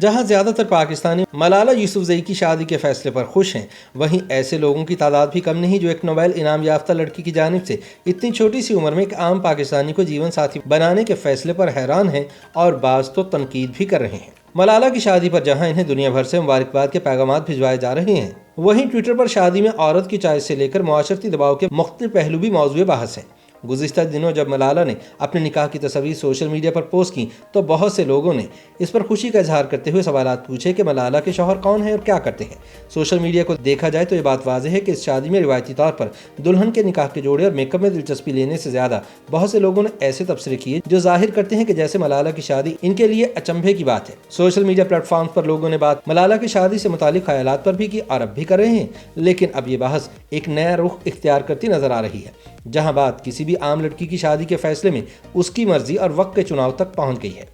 جہاں زیادہ تر پاکستانی ملالہ یوسفزئی کی شادی کے فیصلے پر خوش ہیں، وہیں ایسے لوگوں کی تعداد بھی کم نہیں جو ایک نوبیل انعام یافتہ لڑکی کی جانب سے اتنی چھوٹی سی عمر میں ایک عام پاکستانی کو جیون ساتھی بنانے کے فیصلے پر حیران ہیں اور بعض تو تنقید بھی کر رہے ہیں۔ ملالہ کی شادی پر جہاں انہیں دنیا بھر سے مبارکباد کے پیغامات بھجوائے جا رہے ہیں، وہیں ٹویٹر پر شادی میں عورت کی چوائس سے لے کر معاشرتی دباؤ کے مختلف پہلو بھی موضوع بحث ہیں۔ گزشتہ دنوں جب ملالہ نے اپنے نکاح کی تصاویر سوشل میڈیا پر پوسٹ کی تو بہت سے لوگوں نے اس پر خوشی کا اظہار کرتے ہوئے سوالات پوچھے کہ ملالہ کے شوہر کون ہیں اور کیا کرتے ہیں۔ سوشل میڈیا کو دیکھا جائے تو یہ بات واضح ہے کہ اس شادی میں روایتی طور پر دلہن کے نکاح کے جوڑے اور میک اپ میں دلچسپی لینے سے زیادہ بہت سے لوگوں نے ایسے تبصرے کیے جو ظاہر کرتے ہیں کہ جیسے ملالہ کی شادی ان کے لیے اچنبھے کی بات ہے۔ سوشل میڈیا پلیٹ فارمز پر لوگوں نے بات ملالہ کی شادی سے متعلق خیالات پر بھی کی اور اب بھی کر رہے ہیں، لیکن اب یہ بحث ایک نیا رخ اختیار کرتی نظر آ رہی ہے، جہاں بات کسی بھی عام لڑکی کی شادی کے فیصلے میں اس کی مرضی اور وقت کے چناؤ تک پہنچ گئی ہے۔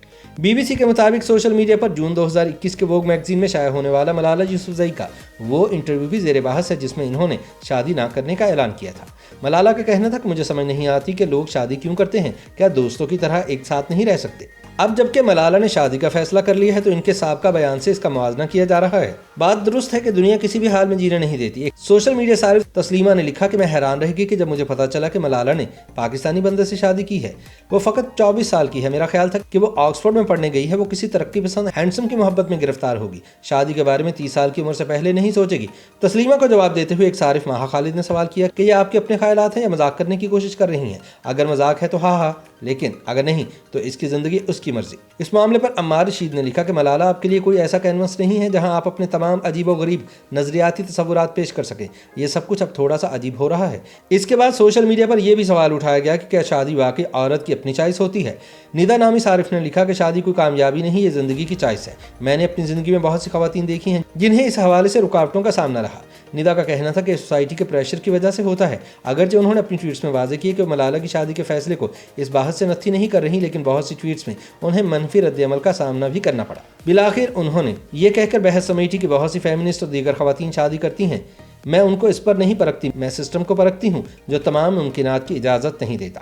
BBC کے مطابق سوشل میڈیا پر جون 2021 کے ووگ میگزین میں شائع ہونے والا ملالہ یوسفزئی کا وہ انٹرویو بھی زیر بحث ہے جس میں انہوں نے شادی نہ کرنے کا اعلان کیا تھا۔ ملالہ کا کہنا تھا کہ مجھے سمجھ نہیں آتی کہ لوگ شادی کیوں کرتے ہیں، کیا دوستوں کی طرح ایک ساتھ نہیں رہ سکتے؟ اب جبکہ ملالہ نے شادی کا فیصلہ کر لیا ہے تو ان کے سابقہ بیان سے اس کا موازنہ کیا جا رہا ہے۔ بات درست ہے کہ دنیا کسی بھی حال میں جینے نہیں دیتی۔ ایک سوشل میڈیا صارف تسلیمہ نے لکھا کہ میں حیران رہ گئی کہ جب مجھے پتا چلا کہ ملالہ نے پاکستانی بندے سے شادی کی ہے۔ وہ فقط 24 سال کی ہے، میرا خیال تھا کہ وہ آکسفورڈ میں پڑھنے گئی ہے، وہ کسی ترقی پسند ہینڈسم کی محبت میں گرفتار ہوگی، شادی کے بارے میں 30 سال کی عمر سے پہلے نہیں سوچے گی۔ تسلیمہ کو جواب دیتے ہوئے ایک صارف ماہا خالد نے سوال کیا کہ یہ آپ کے اپنے خیالات ہیں یا مذاق کرنے کی کوشش کر رہی ہیں؟ اگر مذاق ہے تو ہاں، لیکن اگر نہیں تو اس کی زندگی اس کی مرضی۔ اس معاملے پر عمار رشید نے لکھا کہ ملالہ آپ کے لیے کوئی ایسا کینوس نہیں ہے جہاں آپ اپنے تمام عجیب و غریب نظریاتی تصورات پیش کر سکیں، یہ سب کچھ اب تھوڑا سا عجیب ہو رہا ہے۔ اس کے بعد سوشل میڈیا پر یہ بھی سوال اٹھایا گیا کہ کیا شادی واقعی عورت کی اپنی چوائس ہوتی ہے؟ ندا نامی صارف نے لکھا کہ شادی کوئی کامیابی نہیں، یہ زندگی کی چوائس ہے۔ میں نے اپنی زندگی میں بہت سی خواتین دیکھی ہیں جنہیں اس حوالے سے رکاوٹوں کا سامنا رہا۔ ندا کا کہنا تھا کہ سوسائٹی کے پریشر کی وجہ سے ہوتا ہے، اگرچہ انہوں نے اپنی ٹویٹس میں واضح کیا کہ وہ ملالہ کی شادی کے فیصلے کو اس بحث سے نفی نہیں کر رہی، لیکن بہت سی ٹویٹس میں انہیں منفی رد عمل کا سامنا بھی کرنا پڑا۔ بالآخر انہوں نے یہ کہہ کر بحث سمیٹی کہ بہت سی فیمنسٹ اور دیگر خواتین شادی کرتی ہیں، میں ان کو اس پر نہیں پرکھتی، میں سسٹم کو پرکھتی ہوں جو تمام ممکنات کی اجازت نہیں دیتا۔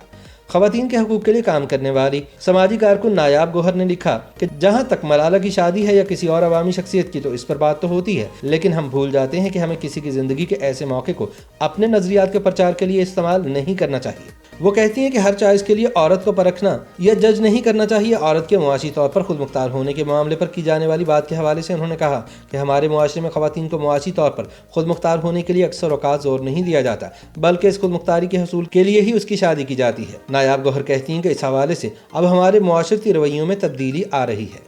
خواتین کے حقوق کے لیے کام کرنے والی سماجی کارکن نایاب گوہر نے لکھا کہ جہاں تک ملالہ کی شادی ہے یا کسی اور عوامی شخصیت کی تو اس پر بات تو ہوتی ہے، لیکن ہم بھول جاتے ہیں کہ ہمیں کسی کی زندگی کے ایسے موقع کو اپنے نظریات کے پرچار کے لیے استعمال نہیں کرنا چاہیے۔ وہ کہتی ہیں کہ ہر چوائس کے لیے عورت کو پرکھنا یا جج نہیں کرنا چاہیے۔ عورت کے معاشی طور پر خود مختار ہونے کے معاملے پر کی جانے والی بات کے حوالے سے انہوں نے کہا کہ ہمارے معاشرے میں خواتین کو معاشی طور پر خود مختار ہونے کے لیے اکثر اوقات زور نہیں دیا جاتا، بلکہ اس خود مختاری کے حصول کے لیے ہی اس کی شادی کی جاتی ہے۔ نایاب گوہر کہتی ہیں کہ اس حوالے سے اب ہمارے معاشرتی رویوں میں تبدیلی آ رہی ہے۔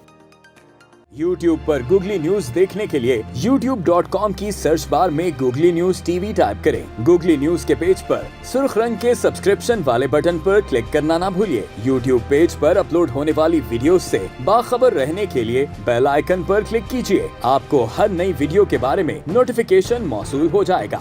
YouTube پر گوگلی نیوز دیکھنے کے لیے youtube.com کی سرچ بار میں googly news T V type کریں۔ گوگلی نیوز کے پیج پر سرخ رنگ کے سبسکرپشن والے بٹن پر کلک کرنا نہ بھولیے۔ YouTube پیج پر اپلوڈ ہونے والی ویڈیوز سے باخبر رہنے کے لیے بیل آئیکن پر کلک کیجیے۔ آپ کو ہر نئی ویڈیو کے بارے میں نوٹیفیکیشن موصول ہو جائے گا۔